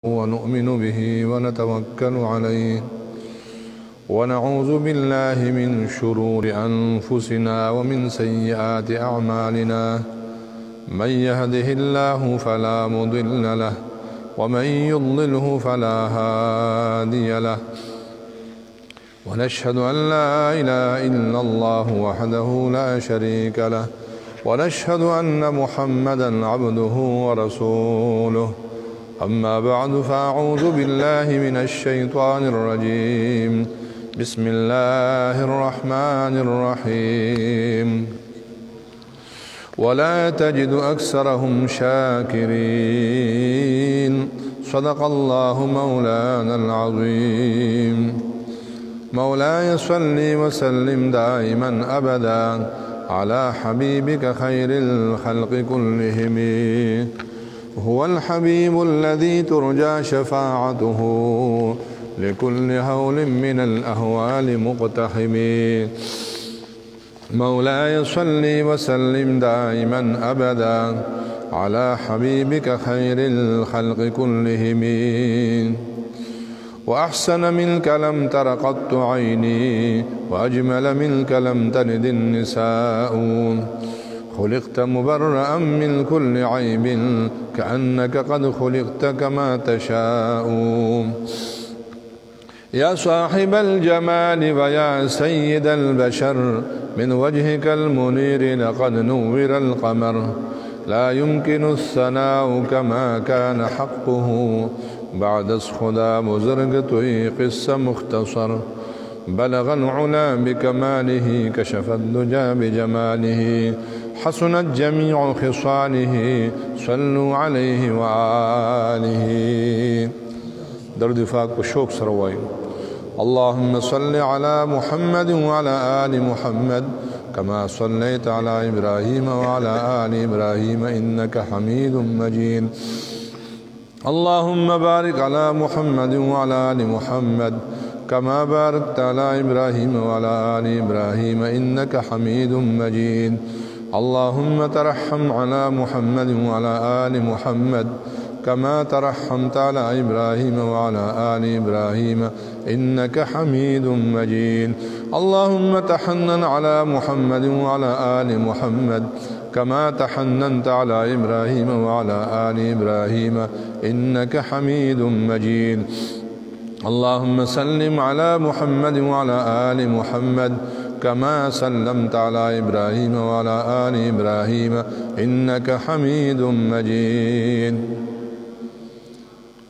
ونؤمن به ونتوكل عليه ونعوذ بالله من شرور أنفسنا ومن سيئات أعمالنا من يهده الله فلا مضل له ومن يضلله فلا هادي له ونشهد أن لا إله إلا الله وحده لا شريك له ونشهد أن محمدا عبده ورسوله أما بعد فأعوذ بالله من الشيطان الرجيم بسم الله الرحمن الرحيم ولا تجد أكثرهم شاكرين صدق الله مولانا العظيم مولاي صل وسلم دائما أبدا على حبيبك خير الخلق كلهم هو الحبيب الذي ترجى شفاعته لكل هول من الأهوال مقتحم مولاي صل وسلم دائما أبدا على حبيبك خير الخلق كلهم وأحسن منك لم تر قط عيني وأجمل منك لم تلد النساء خلقت مبرأ من كل عيب كأنك قد خلقت كما تشاء يا صاحب الجمال ويا سيد البشر من وجهك المنير لقد نور القمر لا يمكن الثناء كما كان حقه بعد خدا بزرگ توی قصة مختصر بلغ العلا بكماله كشف الدجى بجماله حسنت جميع خصاله صلوا عليه وآله درد فاق وشوق سروائي اللهم صل على محمد وعلى آل محمد كما صليت على إبراهيم وعلى آل إبراهيم إنك حميد مجيد اللهم بارك على محمد وعلى آل محمد كما باركت على إبراهيم وعلى آل إبراهيم إنك حميد مجيد اللهم ترحم على محمد وعلى آل محمد كما ترحمت على إبراهيم وعلى آل إبراهيم إنك حميد مجيد اللهم تحنن على محمد وعلى آل محمد كما تحننت على إبراهيم وعلى آل إبراهيم إنك حميد مجيد اللهم سلم على محمد وعلى آل محمد كما سلمت على إبراهيم وعلى آل إبراهيم إنك حميد مجيد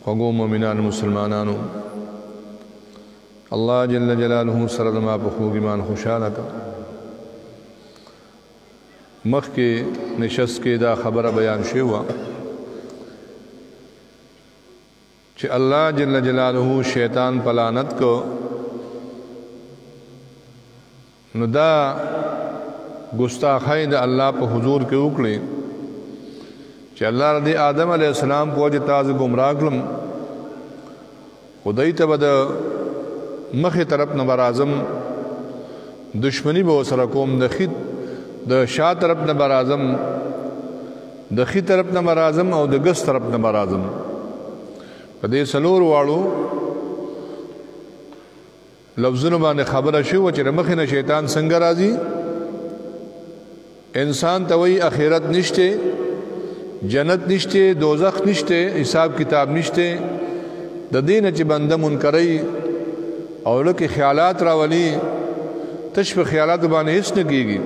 وقوم مؤمنان مسلمانانو الله جل جلاله سرد ما بخوگ ایمان خوشحالہ کا مخ کے نشست کے دا خبر بیان شیوا کہ اللہ جل جلالہ شیطان پلانت کو نو دا گستاخی دا اللہ پا حضور کے اکڑی کہ اللہ رضی آدم علیہ السلام پوجی تاز گمراکلم خدای تا بدا مخی طرف نبر آزم دشمنی با سرکوم د شا طرف نبر آزم د خی طرف نبر آزم او د گس طرف نبر آزم پا دے سلور وارو لفظنو بانے خبر شو وچی رمخی نا شیطان سنگ رازی انسان توی اخیرت نشتے جنت نشتے دوزخ نشتے حساب کتاب نشتے د دین چی بندہ منکری اور لکی خیالات راولی تشف خیالات بانے حس نکی گی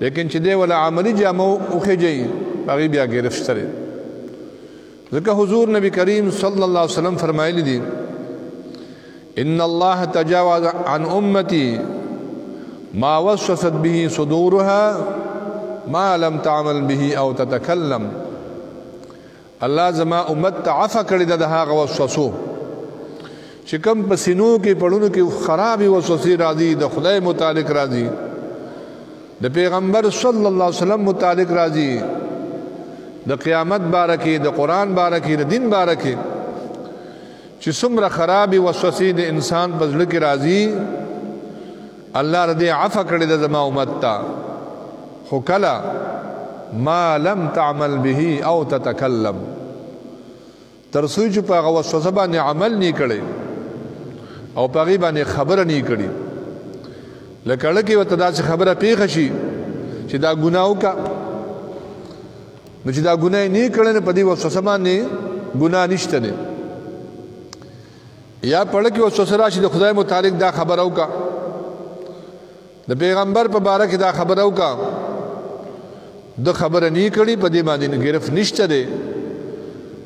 لیکن چی دے والا عملی جامو اخی جئی باقی بیا گرفترے ذکر حضور نبی کریم صلی اللہ علیہ وسلم فرمائی لی دی ان اللہ تجاوز عن امتی ما وسوست به صدورها ما لم تعمل به او تتکلم اللہ زما امت تعفا کردی دہا غوصوصو چکم پسینو کی پڑھونو کی خرابی وسوسی راضی دا خدای متعلق راضی دا پیغمبر صلی اللہ علیہ وسلم متعلق راضی دا قیامت بارکی دا قرآن بارکی دا دین بارکی چی سمر خرابی وسوسی دا انسان پزلک راضی اللہ ردی عفا کردی دا زما امت تا خکلا ما لم تعمل به او تتکلم تر څو چې په هغه وسوسه باندې عمل نه کړي او په هغې باندې خبره نه کړي. لکه لکه ورته داسې خبره پېښه شي چې دا ګناه وکړه، نو چې دا ګناه یې نه کړی نو په دې وسوسه باندې ګناه نشته دی. یا په کې وسوسه راشي د خدای متعلق دا خبره وکړه، د پیغمبر په باره کې دا خبره وکړه، د خبره نه کړي، په دې باندې ګرفت نشته دی،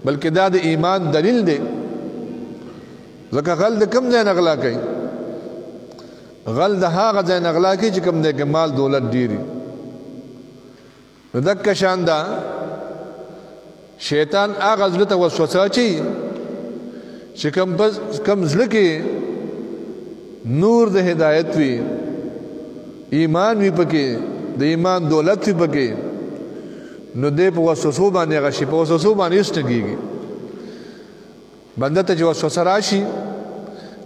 بلکې دا د ایمان دلیل دی. ځکه غل د کوم ځای نه غلا کوي؟ غل د هغه ځای نه غلا کوي چې کوم دی کې مال دولت ډېري. نو دکه شان ده شیطان هغه زړه ته وسوسه اچوي چې کوم زړه کې نور د هدایت وي، ایمان وي پکې، د ایمان دولت وي پکې، نو دې په وسوسو باندې هغه شي، په وسوسو باندې هېڅ نه کېږي. بنده ته چې وسوسه راشي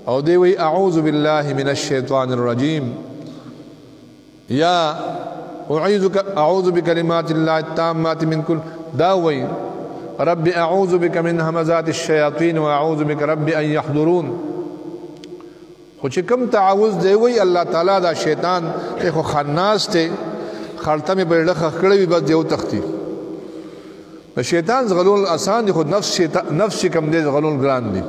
او دی وی اعوذ بالله من الشیطان الرجیم، یا اعوذ بکلمات الله التامات من کل، دا وی رب اعوذ بک من همزات الشیاطین واعوذ بک رب ان یحضرون. خو چې کوم تعوذ دی وی الله تعالی دا شیطان ته خو خناس ته خلطه مې بیړه خخ کړی وي بس دیو تختی. د شیطان زغلول آسان دی، خو نفس کم دی زغلول ګران دی.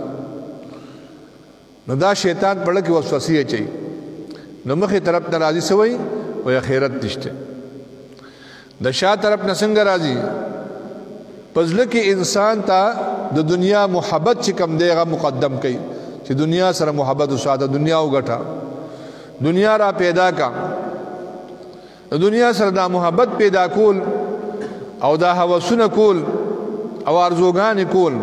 نو دا شیطان په لکه وسوسې اچوي، نو مخې طرف ته راځي سوی وی خیرت نشته. د شا طرف نه څنګه راځي؟ په زړه کې انسان ته د دنیا محبت چې کم دی هغه مقدم کوي، چې دنیا سره محبت وساته، دنیا وګټه، دنیا را پیدا کا. د دنیا سره دا محبت پیدا کول او دا هوسونه کول او ارزوګانې کول،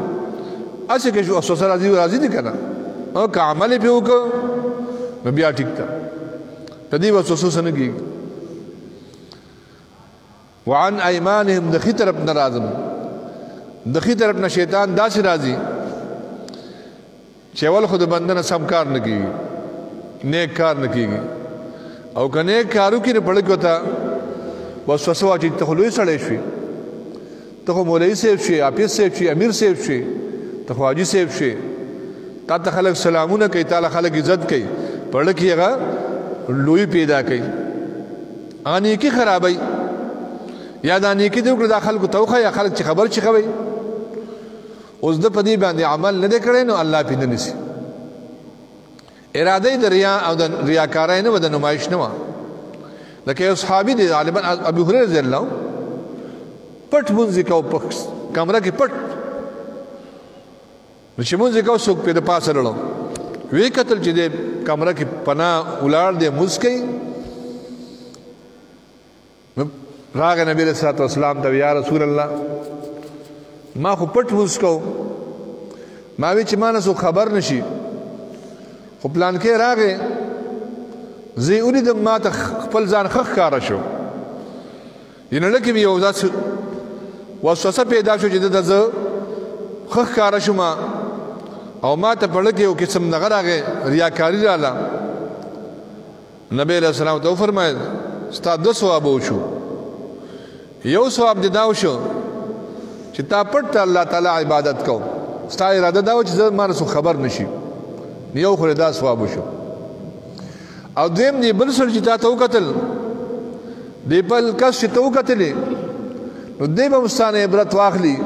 هسې که وسوسه راځي دي که نه، که عمل یې پرې وکړو نو بیا ټیک ده، په دې وسوسو څه نه کېږي. وعن ایمانهم، د ښي طرف نه راځم، د ښي طرف نه شیطان داسې راځي چې اول خو د بنده نه سم کار نه کېږي، نیک کار نه کېږي، او که نیک کار وکړي نو په زړه کې ورته وسوسه واچوي ته خو لوی سړی شوي، ته خو مولوي صاحب شي، حافظ صاحب شي، امیر صاحب شي، ته خو حاجي صاحب شي، تا ته خلک سلامونه کوي، تاله خلک عزت کوي، په زړه کې هغه لوی پیدا کوي. هغه نیکي خرابوي، یا دا نیکي دې وکړه دا خلکو ته وښایي، یا خلک چې خبر چې ښه وي. اوس ده په دې باندې عمل نه دی کړی نو الله پې نه نیسي. اراده یې د ریا او د ریاکارۍ نه وه، د نمایش نه وه. لکه یو صحابي دی غالبا ابو هريره رضی الله پټ مونځ یې کوه په کمره کې پټ، نو چې مونځ یې کوه څوک پې د پاسه لړو، ویې کتل چې دې کمره کې پناه ولاړ دی مونځ کوي. راغی نبی علیہ الصلوۃ والسلام ته، یا رسول الله ما خو پټ مونځ کوو، ما وی چې ما نه څوک خبر نشي، خو پلانکی راغی زه یې ولیدم ما ته خپل ځان ښه ښکاره شو، یعنې لکه مې یو داسې وسوسه پیدا شو چې دلته زه ښه ښکاره شوم، او ما ته په زړه کې یو قسم دغه راغی، ریاکاري راله. نبی علیه السلام ته وفرمایل ستا 2 ثوابه وشو، یو ثواب دې دا وشو چې تا پټ ته الله تعالی عبادت کو، ستا اراده دا و چې زه ما نه څوک خبر نشي، یو خو دا ثواب وشو. او دویم دی بل سره چې تا ته وکتل، دی بل کس چې ته وکتلې نو دی به مستانه عبرت واخلي،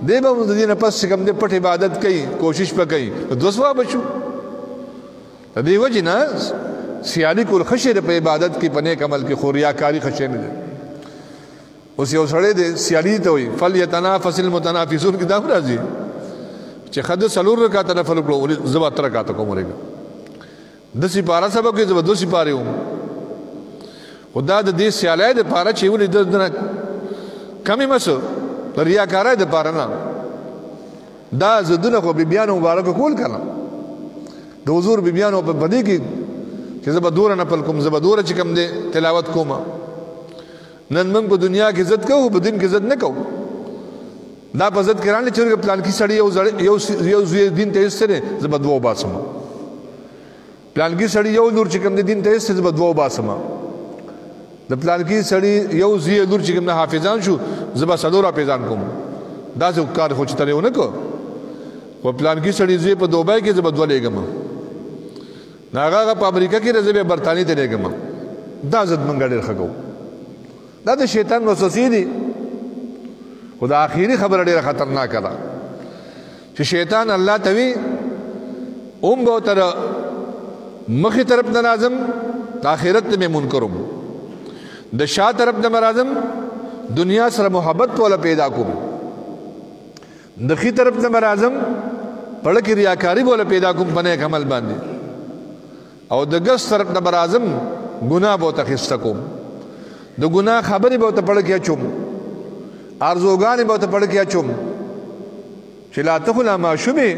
دی به د دې نه پس چې کوم دی پټ عبادت کوي، کوشش به کوي، نو 2 ثواب شو. د دې وجې نه سیالي کول ښه شی دی په عبادت کې، په نیک عمل کې، خو ریاکاري ښه شی نه دی. اوس یو سړی دی سیالي ته وایي فلیتنافس المتنافسون کې دا هم راځي چې ښه د 4 رکعاته نفل وکړو، زه به 8 رکعاته کوم، ورېږه 10 سپاره سبق کې زه به 2 سپارې وم. خو دا د دې سیالۍ دپاره چې ولې دنه کمې مسو د ریاکارۍ دپاره نه، دا ضدونه خو بیبیانو مبارکو کول که نه، د حضور بیبیانو په دې کې چې زه به دوره نفل کوم، زه به دوره چې کوم دی تلاوت کوم. نن موږ په دنیا کې عزت کوو، په دین کې عزت نه کوو. دا په عزت کې رانلی چې پلانکي سړی یو زوی دین ته ایسته دی، زه به 2 وباسم. پلانکی سړی یو لور چې کوم د دین ته ایسته، زه به 2 وباسم. د پلانکی سړی یو زوی لور چې کوم د حافظان شو، زه به 4 حافظان کوم. داسې کار خو چې ته یې ونه کو، خو پلان کې سړي زوی په دوبۍ کې زه به دوه لېږم نو هغه په امریکا کې زه به برطانیې ته لېږم دا عزت موږ ډېر ښه کوو دا د شیطان وسوسې دي خو د آخري خبره ډېره خطرناکه ده چې شیطان الله ته وي اوم به تر مخې طرف نه راځم د آخرت ته مې منکرم د شا طرف نه به راځم دنیا سره محبت والا پیدا کوم د ښي طرف نه به راځم پړه کې ریاکاري به والا پیدا کوم په نیک عمل باندې او د ګس طرف نه به راځم ګناه به ورته اخیسته کوم د ګناه خبرې به ورته پړه کې اچوم ارزوګانې به ورته پړه کې اچوم چې لا تخلا ماشومې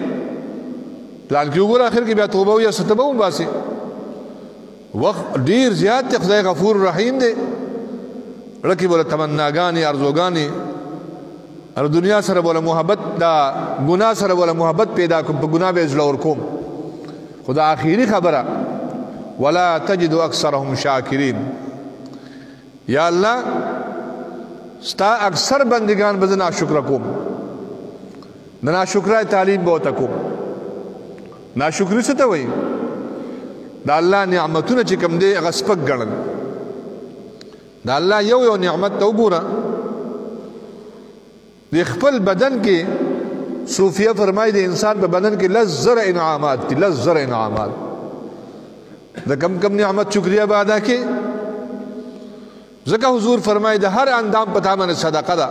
پلان کې وګوره اخر کې بیا توبه وي یا څه ته به وباسي وخت ډېر زیات دی خدای غفور رحیم دی زړه کې به له تمناګانې ارزوګانې او دنیا سره به له محبت دا ګناه سره به له محبت پیدا کوم په ګناه به یې زړه ورکوم خو د آخري خبره ولا تجد اکثرهم شاکرین یا الله ستا اکثر بندگان به زه ناشکره کوم د ناشکرۍ تعلیم به ورته کوم ناشکري څه ته وایي د الله نعمتونه چې کوم دی هغه سپک ګڼل د الله یو نعمت ته وګوره د خپل بدن کې صوفیه فرمایي د انسان په بدن کې لس زره انعامات دي لس زره انعامات د کم کم نعمت شکریه به ادا کې ځکه حضور فرمایي د هر اندام په تا باندې صدقه ده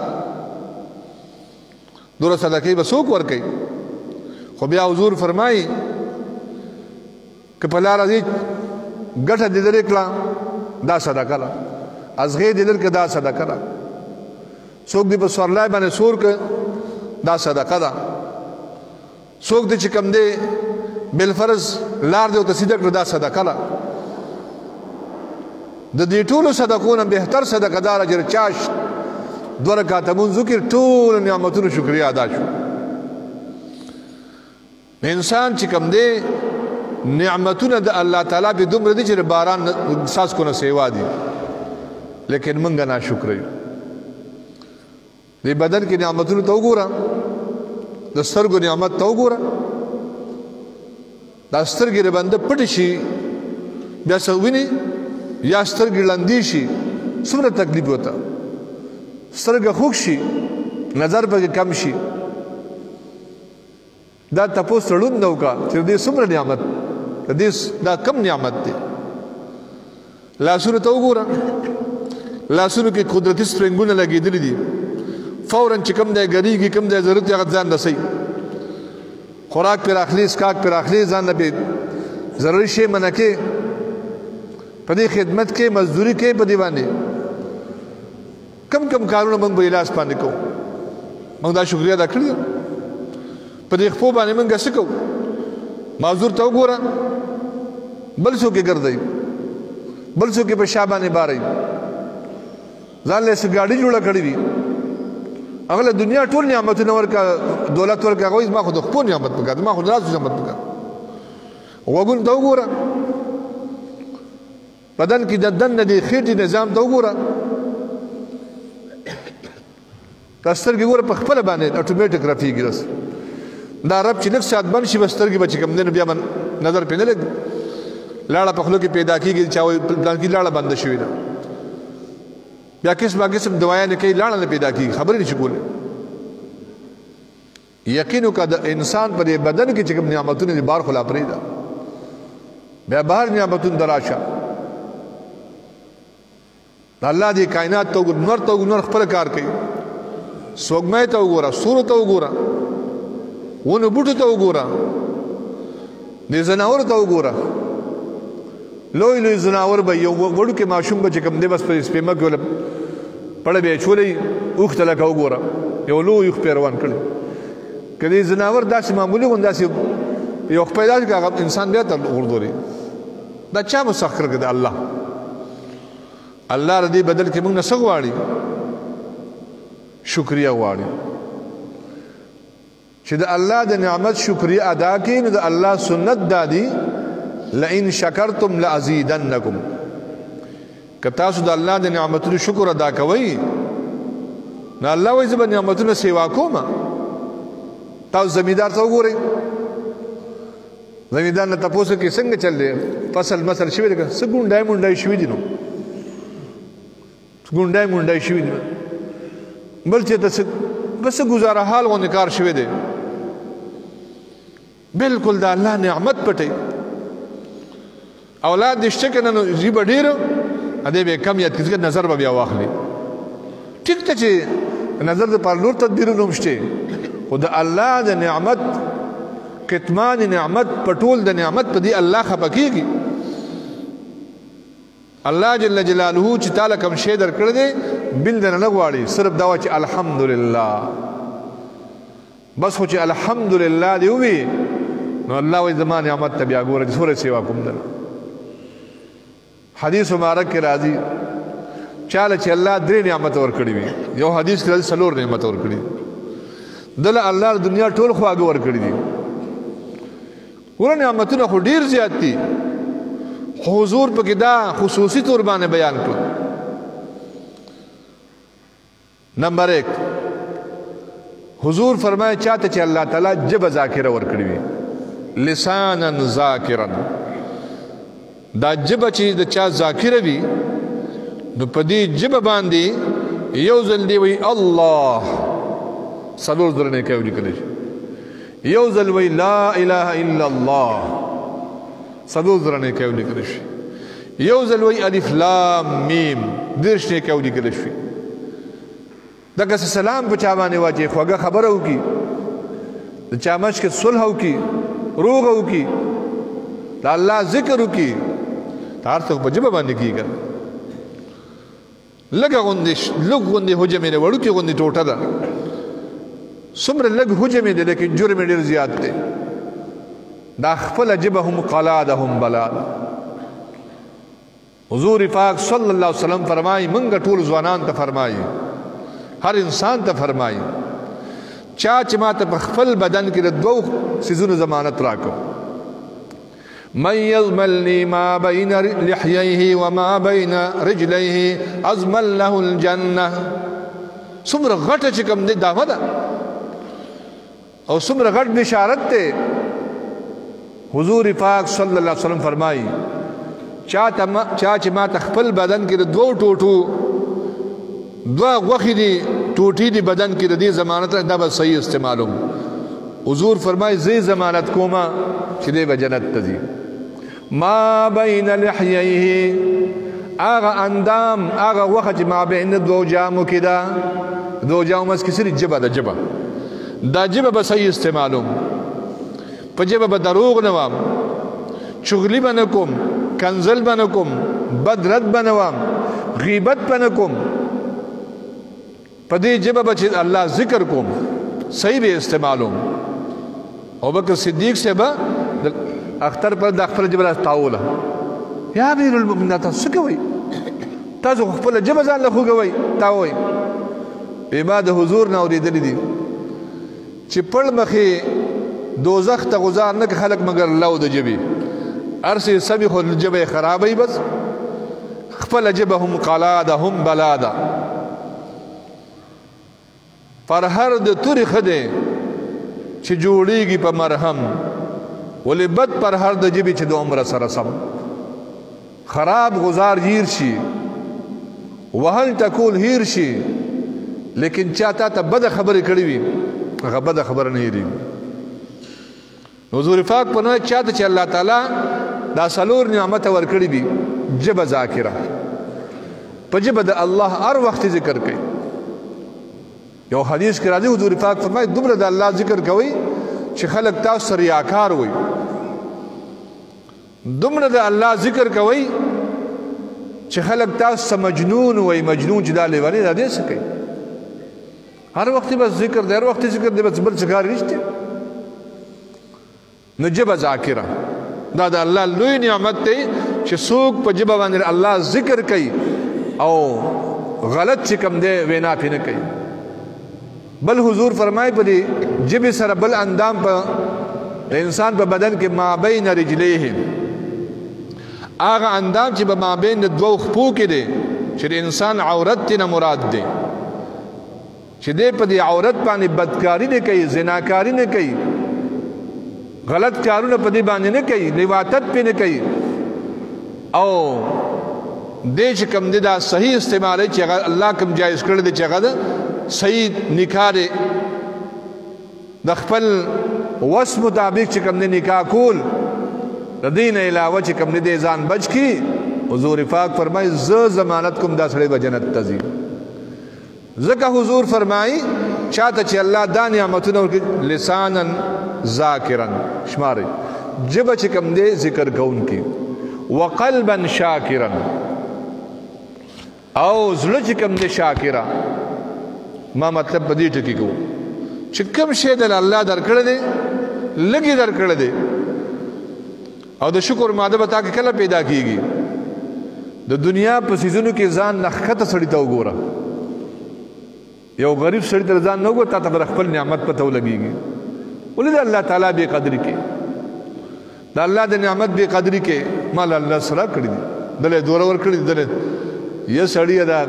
دوره صدقې به څوک ورکوي خو بیا حضور فرمایي که په لاره ځې ګټه دې لرې کړه دا صدقه ده ازغې دې لرې کړه دا صدقه ده څوک دې په سورلای باندې سور کړه دا صدقه ده څوک دې چې کوم دی بالفرض لار دې ورته سیده کړه دا صدقه ده د دې ټولو صدقو نه بهتر صدقه دار اجر چاش دوه رکعاته مونځ وکړي ټولو نعمتونو شکریا ادا شو انسان چې کوم دی نعمتونه د الله تعالی په دومره دي چې باران ساس کو نه سیوا دي لیکن مونږ نه شکر یو دې بدن کې نعمتونو ته وګوره د سترګو نعمت ته وګوره دا سترګې باندې پټ شي بیا سویني یا سترګې لاندې شي څومره تکلیف وته سترګه خوږ شي نظر به کم شي دا تاسو سړون نو کا چې دې څومره نعمت دې دا کم نعمت دی لاسونه ته وګوره لاسونو کې قدرتي سپرنګونه لګېدلې دي فوراً چې کم دی ګریږي کم دی ضرورت یې هغه ځان رسوي خوراک پر اخلي اسکاک پر اخلي ځان نه به ضروري شی منع کې په دې خدمت کې مزدوري کې په دې باندې کم کم کارونه موږ به علاج باندې کوو موږ دا شکریا ادا کړو په دې خپل باندې موږ څه کوو معذور ته وګوره بل څوک یې ګرځي بل څوک یې په شا باندې باري ځان له سګاډي جوړه کړې وي هغه دنیا ټول نعمتونه ورکا دولت ورکا غوښ ما خو د خپل نعمت پکړ ما خو دراسو نعمت پکړ وګون ته وګوره بدن کې د دن د خېټې نظام ته وګوره تاسترګي ګوره په خپل باندې اتوماتیک رافيږي رس دا رب چې نفس سات بن شي بسترګي بچ کم دین بیا من نظر پینې لګ لاړه په خلو کې پیدا کیږي چا وي پلان کې لاړه بند شوی ده بیا قسم دوايا نه کوي لاړه نه پیدا کیږي خبرې نشي کولای یقین وکړه د انسان پر بدن کې چې کوم نعمتونه دي بار خلا پرې ده بیا بهر نعمتونه دراشه الله دې کائنات ته نور خپل کار کوي سوګمې ته وګوره سور ته وګوره ونه بوټو ته وګوره دې زناور ته وګوره لوی زناور به یو وړو کې ماشوم به کوم دې بس په سپېمه کې ول پړې به چولې اوخ ته لکه وګوره یو لوی اوخ پیروان کړي کله زناور داسې معمولی غونداسې یو پیدا کې هغه انسان بیا ته غوړدوري دا چا مسخر کړي الله الله ردی بدل کې موږ نه سغواړي شکریا غواړي چې د الله د نعمت شکریا ادا کړئ نو د الله سنت دادي لئن شکرتم لازیدنکم که تاسو د الله د نعمتونو شکر ادا کوئ نو الله وایي زه به نعمتونو سیوا کوم د دې د پاره چې تاسو د الله د نعمتونو شکر ادا کړئ نو الله به تاسو ته د الله د نعمتونو بدله درکړي. الله وایي زه به تاسو ته د الله د نعمتونو بدله درکړم. الله وایي زه به تاسو ته د الله د نعمتونو بدله درکړم. تاسو زمیندار ته وګورئ زمیندار نه تاسو کې څنګه چل دی فصل مسل شوی دی څه ګونډای مونډای شوی دی نو ګونډای مونډای شوی دی بل چې تاسو بس گزاره حال غو نکار شوی دی بالکل دا الله نعمت پټي اولاد دشته کنه نو زی بډیر ا دې به کم یاد کیږي نظر به بیا واخلي ټیک ته چې نظر د پر لور تدبیر نومشته خو د الله د نعمت کتمان نعمت پټول د نعمت په دی الله خپکیږي الله جل جلاله چې تعالی کوم شی درکړ دی بل نه غواړي صرف دا چې الحمدلله بس خو چې الحمدلله دی وی نو الله وی زمان نعمت ته بیا ګوره سورې سیوا کوم دل حدیث مبارک کې راځي چاله چې الله درې نعمت ورکړي وي یو حدیث کې څلور نعمت ورکړي دل الله دنیا ټول خواږه ورکړي دي ور نعمتونه خو ډیر زیات دي حضور پکې دا خصوصي تور باندې بیان کړ نمبر 1 حضور فرمایي چاته چې الله تعالی جب ذاکره ورکړي وي لسانا ذاکرا دا جب چې د چا ذاکره وي نو په دې جب باندې یو ځل دی وی الله څلور درنه کوي لیکل یو ځل وی لا اله الا الله څلور درنه کوي لیکل یو ځل وی الف لام میم درش نه کوي لیکل شي دغه سلام په چا باندې واچي خوګه خبره وکي د چا مش کې صلح وکي روغ وکي د الله ذکر وکي تار څو په جبه باندې کیږي لګه غوندې حجمه نه وړو کې غوندې ټوټه ده څومره لګ حجمه ده لیکن جرم ډیر زیات دی دا خپل جبهم قلادهم بلاد حضور پاک صلی الله علیه وسلم فرمایي منګ ټول ځوانان ته فرمایي هر انسان ته فرمایي چا چې ما ته خپل بدن کې د دوه سيزونو ضمانت راکو من يضمن ما بين لحييه وما بين رجليه ازمن له الجنه څومره غټه چې کوم دی دا ودا او څومره غټ بشارت ته حضور پاک صلی الله علیه وسلم فرمایي چا چې ما ته خپل بدن کې د دوه ټوټو دوه غوخي دي ټوټي دي بدن کې د دې ضمانت دا به صحیح استعمالوم حضور فرمایي زی ضمانت کوما چې دې به جنت ته ځي ما بین لحیه اغه اندام اغه وخت ما بین دو جامو کې دا دو جامو مس کې سری جبه دا جبه دا جبه به صحیح استعمالوم په جبه به دروغ نه وام چغلی بنکم کنزل بنکم بدرت بنوام غیبت بنکم پدې جبه به الله ذکر کوم صحیح به استعمالوم ابو بکر صدیق سے با اختر پر د خپل جبه تاوله یا امیر المؤمنین تاسو کوي تاسو خپل جبه ځان له خوګوي تاوي عباد حضور نه اوریدل دي چې پړ مخې دوزخ ته گزار نه خلق مگر لو د جبي ارسي سبي خو جبه خرابي بس خپل جبهم قلادهم بلادا پر هر د توري خده چې جوړيږي په مرهم ولې بد پر هر د جبي چې د عمر سره سم خراب گزار هیر شي وهل تکول هیر شي لیکن چاته ته بد خبره کړی وي هغه بد خبره نه هیری حضور پاک په نوې چاته چې الله تعالی دا سلور نعمت ورکړي دي جبه ذاکره په جبه د الله هر وخت ذکر کوي یو حدیث کې راځي حضور پاک فرمایي دومره د الله ذکر کوي چې خلک تاسو ریاکار وي دومره د الله ذکر کوي چې خلک تاسو مجنون وي مجنون چې دا لیوالي دا دې څه کوي هر وخت بس ذکر دی هر وخت ذکر دی بس بل څه کار نشته نو جبه ذاکره دا د الله لوی نعمت دی چې څوک په جبه باندې الله ذکر کوي او غلط چې کوم دی وینا پې نه کوي بل حضور فرمای په دې جبه سره بل اندام په انسان په بدن کې ما بین رجلیه هغه اندام چې په ما بین دوه خپو کې دی چې د انسان عورت نه مراد دی چې دې په دې عورت باندې بدکاری نه کوي، زناکاری نه کوي، غلط کارونه په دې باندې نه کوي، لواطت پې نه کوي، او دې چې کوم دی دا صحیح استعمال چې هغه الله کوم جایز کړی دی چې هغه ده صحیح نکاح دی، د خپل وس مطابق چې کوم دی نکاح کول، د دې نه علاوه چې کوم دی ځان بچ کړي. حضور پاک فرمایي زه ضمانت کوم دا سړی به جنت ته ځي. ځکه حضور فرمایي چاته چې الله دا نعمتونه ورکړي لسانا ذاکرا شماري ژبه چې کوم دی ذکر کوونکي، وقلبا شاکرا او زړه چې کوم دی شاکرا. ما مطلب په دې ټکي کوو چې کوم شی د الله درکړی دی لږې درکړی دی، او د شکر ماده به تا کې کله پیدا کیږي؟ د دنیا په څیزونو کې ځان نه ښکته سړي ته وګوره. یو غریب سړي ته ځان نه وګوره، تا ته به خپل نعمت پته ولګېږي. ولې د الله تعالی بې قدري کې، د الله د نعمت بې قدري کې مال الله سره کړي دي، دله دوره ورکړي دي، دله یو سړي دا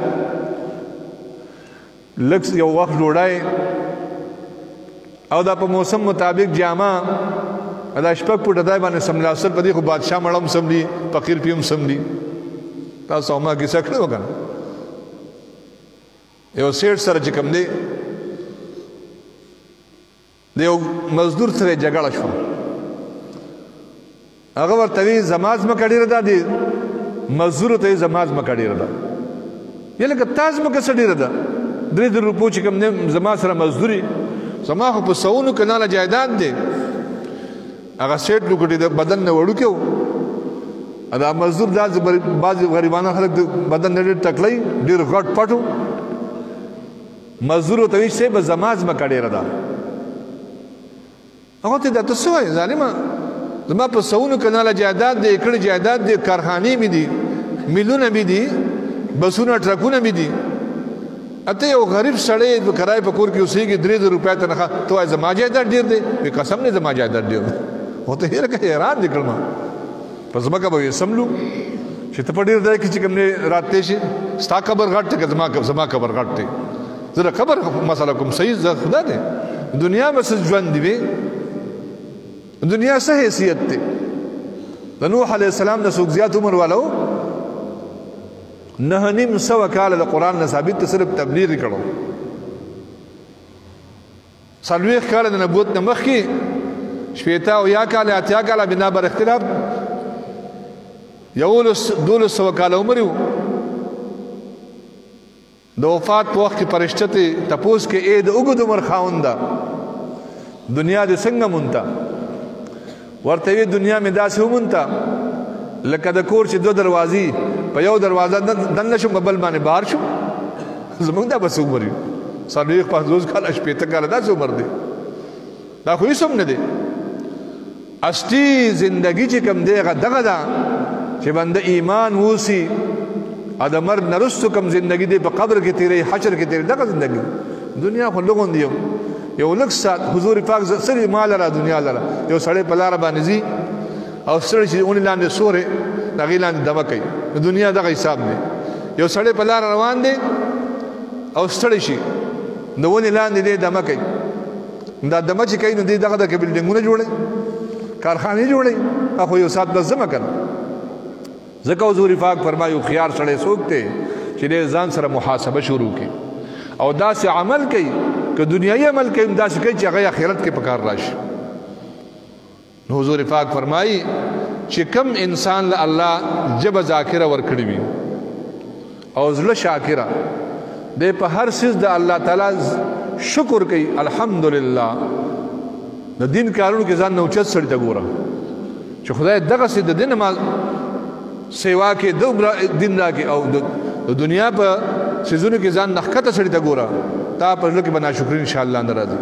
لږ یو وخت ډوډۍ او دا په موسم مطابق جامه دا شپږ فوټه دی باندې سملاستل په دې خو بادشاه مړه هم سملي، فقیر پې هم سملي. تاسو ما کیسه کړې وه که نه؟ یو سیټ سره چې کوم دی د یو مزدور سره یې جګړه شوه، هغه ورته وایي زما ځمکه ډېره ده، د مزدورو ته یې زما ځمکه ډېره ده. یا لکه تا ځمکه څه ډېره ده؟ 3 روپو چې کوم دی زما سره مزدوري، زما خو په سوونو کناله جایداد دی. هغه سیټ لوکټې د بدن نه وړوکی و، دا مزدور دا بعضې غریبانه خلک د بدن نه ډېر تکلی ډېر غټ پټ و. مزدور ورته وایي صاحب زما ځمکه ډېره ده. هغه ته دا ته څه وایې ظالمه؟ زما په سوونو کناله جایداد دی، ایکړ جایداد دی، کارخانې مې دي، میلونه مې دي، بسونه ټرکونه مې دي. اته یو غریب سړی په کرای په کور کې اوسېږي، 3 روپۍ تنخواه، ته وایې زما جایداد ډېر دی؟ وایي قسم نه زما جایداد ډېر دی. خو ته هېره که حیران دې کړم، په ځمکه به یې سملو چې ته په ډېر ځای کې چې کوم دی راتلی شي، ستا قبر غټ دی که زما قبر غټ دی؟ زه د قبر مسله کوم، صحیح خدا دی. دنیا به څه ژوند دی وی؟ دنیا څه حیثیت دی؟ د نوح علیه السلام نه څوک زیات عمر والا و؟ 9.5 کاله د قرآن نه ثابت ته صرف تبلیغ یې کړو. 40 کاله د نبوت نه مخکې 80 او یا کاله 80 کاله بنا بر اختلاف 1200 کاله عمر و. د وفات په وخت کې فرشته ته تپوس کې اې د اوږد عمر خاونده دنیا دې څنګه مونته؟ ورته وی دنیا مې داسې ومونته لکه د کور چې 2 دروازې، په یو دروازه دننه شم په بل باندې بهر شم. زمونږ دا بس عمر یو 40-50 کاله 80 کاله داسې عمر دی. دا خو هېڅ هم نه دی. اصلي زندګي چې کوم دی هغه دغه ده چې بنده ایمان ووسي، او د مرګ نه وروسته کوم زندګي دی په قبر کې تېروي، حشر کې تېروي، دغه زندګي. دنیا خو لږ دی، یو لږ ساعت حضور پاک سړي ما لره دنیا لره یو سړی په لاره باندې ځي او سړی چې اونې لاندې سورې د هغې لاندې دمه کوي. د دنیا دغه حساب دی. یو سړی په لاره روان دی او ستړی شي، د ونې لاندې دی دمه کوي. دا دمه چې کوي نو دی دغه کې بلډینګونه جوړوي، کارخانې جوړوي، خو یو ساعت بس دمه کنه. ځکه حضور پاک فرمایي هوښیار سړی څوک دی چې دی ځان سره محاسبه شروع کړي او داسې عمل کوي که دنیایي عمل کوي داسې کوي چې هغه آخرت کې په کار راشي. نو حضور پاک فرمایي چې کم انسان له الله ژبه ذاکره ورکړې وي او زړه شاکره دی، په هر څیز د الله تعالی شکر کوي، الحمدلله. د دین کارونو کې ځان نه اوچت سړي ته ګوره چې خدای دغسې د دین ما سیوا کې دومره دین راکړي، او د دنیا په څیزونو کې ځان نه ښکته سړي ته ګوره، تا په زړه کې به ناشکري انشاءالله نه راځي.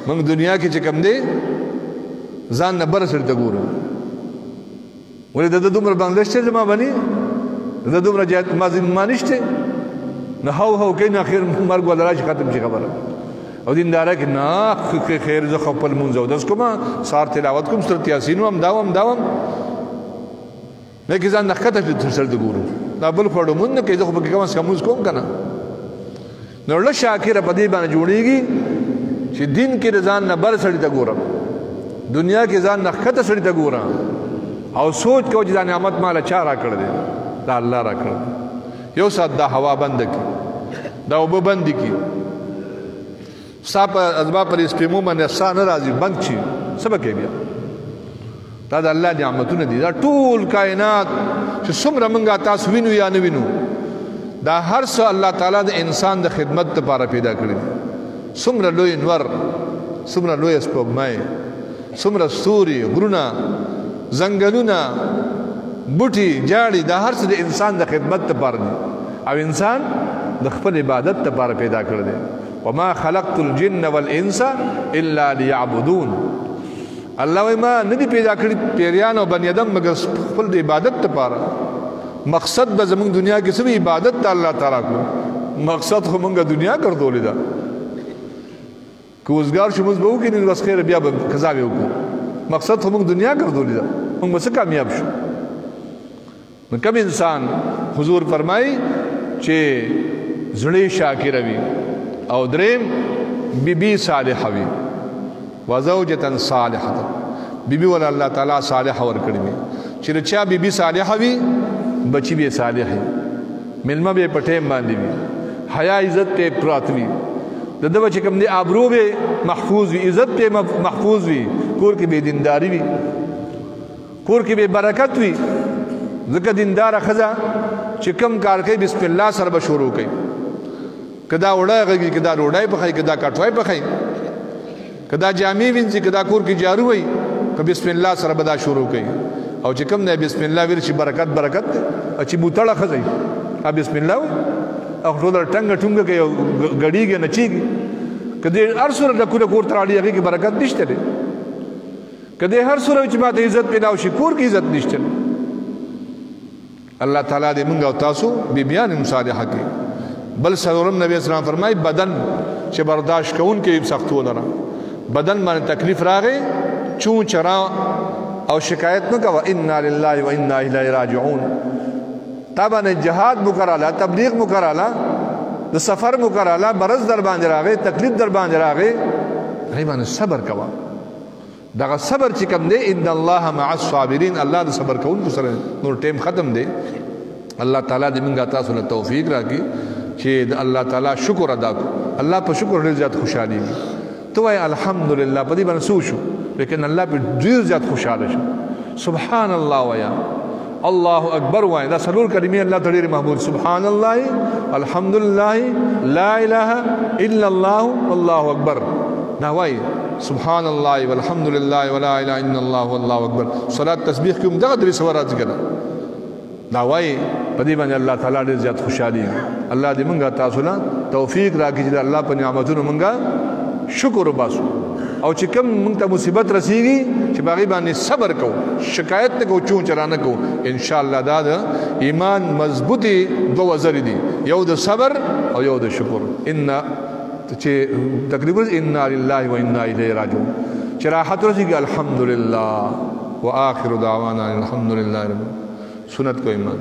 موږ دنیا کې چې کوم دی ځان نه بره سړي ته ګورو. ولې د دومره بنګله شته زما باندې، د دومره جایت ما نشته، نه هو کوي، نه اخر مرګ ولا راشي ختم شي خبره. او دینداره کې نه خیر زه خپل لمونځ اودس کوم، سهار تلاوت کوم، سورت یاسین هم داوم لیکن ځان نه ښکته سړي ته ګورو. دا بل خو ډمون نه کوي، زه خو پکې کم از کم لمونځ کوم که نه. نو له شاکر په دې باندې جوړیږي چې دین کې ځان نه بر سړی ته ګورم، دنیا کې ځان نه ښکته سړی ته ګورم او سوچ کو چې دا نعمت مال چا را کړ دی، دا الله را کړ. یو سات دا هوا بند کی، دا اوبه بند کی، ستا په ازما پر سپیمو باندې سا نه راځي، بند شي څه به کوې بیا؟ دا د الله نعمتونه دي. دا ټول کائنات چې څومره موږ تاسو وینو یا نه وینو، دا هر څه الله تعالی د انسان د خدمت لپاره پیدا کړي دي. څومره لوی انور، څومره لوی سپوږمۍ، څومره ستوري، غرونه، ځنګلونه، بوټي، جاړي، دا هر څه د انسان د خدمت لپاره دي او انسان د خپل عبادت لپاره پیدا کړی دی. وما خلقت الجن والانس الا ليعبدون. الله وايي ما نه دي پیدا کړی پیریان او بنی ادم مگر خپل د عبادت لپاره. مقصد به زمونږ دنیا کې څه عبادت ته الله تعالی کو، مقصد خو مونږه دنیا ګرځولې ده. کوزګار شو موږ به وکړو نو بس خیر بیا به قضا وکړو، مقصد خو مونږ دنیا ګرځولې ده، مونږ به څه کامیاب شو. نو کوم انسان حضور فرمایي چې زړه شاکر وي او دریم بیبي صالحه وي، وزوجة صالحه، بیبي ول الله تعالی صالحه ور کړی وي. چې چا بیبي صالحه وي بچی به صالح وي، ملما به پټیم باندې وي، حیا عزت ته پرات وي، د دغه چې کوم دی آبرو به محفوظ وي، عزت ته محفوظ وي، کور کې به دینداری وي، کور کې به برکت وي. ځکه دیندار ښځه چې کوم کار کوي بسم الله سره به شروع کوي، کدا وړای غږی، کدا روډای پخای، کدا کټوای پخای، کدا جامې وینځي، کدا کور کې جارو وي، که بسم الله سره به دا شروع کوي. او چې کوم نه بسم الله ویل شي برکت برکت، چې بوتړه ښځه بسم الله او ټول ټنګ ټنګ کوي او غړیږي نچیږي، کدی هر سره د کور تراړي هغه کې برکت نشته دی، کدی هر سره چې ماته عزت پیدا شي کور کې عزت نشته. الله تعالی دې موږ او تاسو بیبیان صالحه کې. بل سلام نبی اسلام فرمای بدن چې برداشت کوون کې سختونه را، بدن باندې تکلیف راغی چون چرا او شکایت نہ کوا انا للہ و انا الیہ راجعون. تابا نے جہاد مکرالا، تبلیغ مکرالا، د سفر مکرالا، برز در باندې راغی، تکلیف در باندې راغی، هغه باندې صبر کوا. دغه صبر چې کوم دی ان الله مع الصابرین، الله د صبر کوونکو سره. نور ټیم ختم دی. الله تعالی دې موږ تاسو له توفیق راکړي چې د الله تعالی شکر ادا کړو. الله په شکر ډېر زیات خوشحالي وي. تو وای الحمدلله په دې باندې سوچو، لیکن الله په ډېر زیات خوشاله شو. سبحان الله ویا، الله اکبر وای، دا څلور کلمې الله ته ډېرې محبوب. سبحان الله، الحمدلله، لا اله الا الله، والله اکبر. دا وای سبحان الله والحمدلله ولا اله الا الله والله اکبر. صلات تسبیح کوم دغه درې سوارات ذکر. دا وای په دې باندې الله تعالی ډېر زیات خوشالي. الله دې موږ تاسو له توفیق راکړي چې الله په نعمتونو موږ شکر وباسو، او چې کوم موږ ته مصیبت رسیږي چې باغی باندې صبر کوو، شکایت نه کوو، چون چرانه کوو. ان شاء الله دا د ایمان مضبوطی دو وزر دي، یو د صبر او یو د شکر. ان چې تقریبا انا لله و انا الیه راجعون. چې راحت رسیږي الحمدلله، واخر دعوانا الحمدلله رب. سنت کو ایمان.